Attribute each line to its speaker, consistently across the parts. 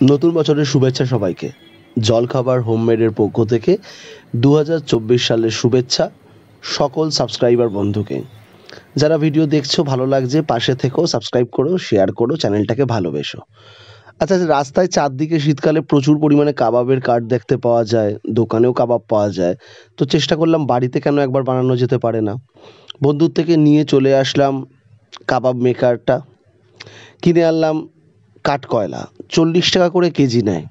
Speaker 1: নতুন বছরের শুভেচ্ছা সবাইকে। জলখাবার হোমমেডের পক্ষ থেকে 2024 সালের শুভেচ্ছা সকল সাবস্ক্রাইবার বন্ধুকে। যারা ভিডিও দেখছো ভালো লাগছে পাশে থেকেও সাবস্ক্রাইব করো, শেয়ার করো, চ্যানেলটাকে ভালোবেসো। আচ্ছা, রাস্তায় চারদিকে শীতকালে প্রচুর পরিমাণে কাবাবের কার্ট দেখতে পাওয়া যায়, দোকানেও কাবাব পাওয়া যায়। তো চেষ্টা করলাম বাড়িতে কেন একবার বানানো যেতে পারে না। বন্ধুর থেকে নিয়ে চলে আসলাম কাবাব মেকারটা, কিনে আনলাম কাঠকয়লা, 40 টাকা করে কেজি নেয়।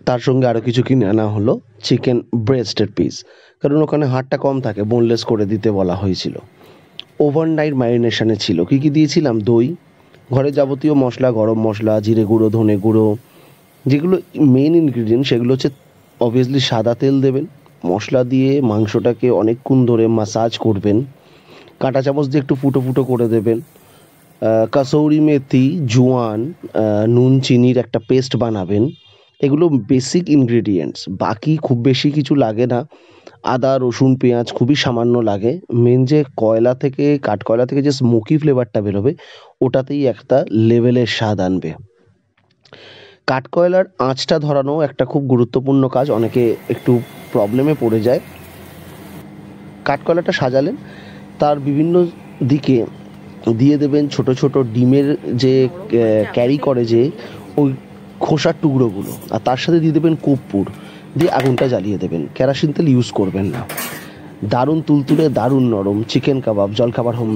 Speaker 1: তার সঙ্গে আরও কিছু কিনে আনা হলো চিকেন ব্রেস্টের পিস, কারণ ওখানে হাড়টা কম থাকে, বোনলেস করে দিতে বলা হয়েছিল। ওভারনাইট ম্যারিনেশনে ছিল। কী কী দিয়েছিলাম? দই, ঘরে যাবতীয় মশলা, গরম মশলা, জিরে গুঁড়ো, ধনে গুঁড়ো, যেগুলো মেন ইনগ্রিডিয়েন্ট সেগুলো হচ্ছে অবভিয়াসলি সাদা তেল দেবেন। মশলা দিয়ে মাংসটাকে অনেকক্ষণ ধরে মাসাজ করবেন, কাঁটা চামচ দিয়ে একটু ফুটো ফুটো করে দেবেন। কাসৌরি মেথি, জোয়ান, নুন চিনির একটা পেস্ট বানাবেন। এগুলো বেসিক ইনগ্রিডিয়েন্টস, বাকি খুব বেশি কিছু লাগে না। আদা, রসুন, পেঁয়াজ খুবই সামান্য লাগে। মেন যে কাঠকয়লা থেকে যে স্মোকি ফ্লেভারটা বেরোবে, ওটাতেই একটা লেভেলের স্বাদ আনবে। কাঠকয়লার আঁচটা ধরানো একটা খুব গুরুত্বপূর্ণ কাজ, অনেকে একটু প্রবলেমে পড়ে যায়। কাঠকয়লাটা সাজালেন, তার বিভিন্ন দিকে দিয়ে দেবেন ছোট ছোট ডিমের যে ক্যারি করে যে ওই খোসার টুকরোগুলো, আর তার সাথে দিয়ে দেবেন কর্পূর, দিয়ে আগুনটা জ্বালিয়ে দেবেন। কেরোসিন তেল ইউজ করবেন না। দারুণ তুলতুলে, দারুণ নরম চিকেন কাবাব জলখাবার হোম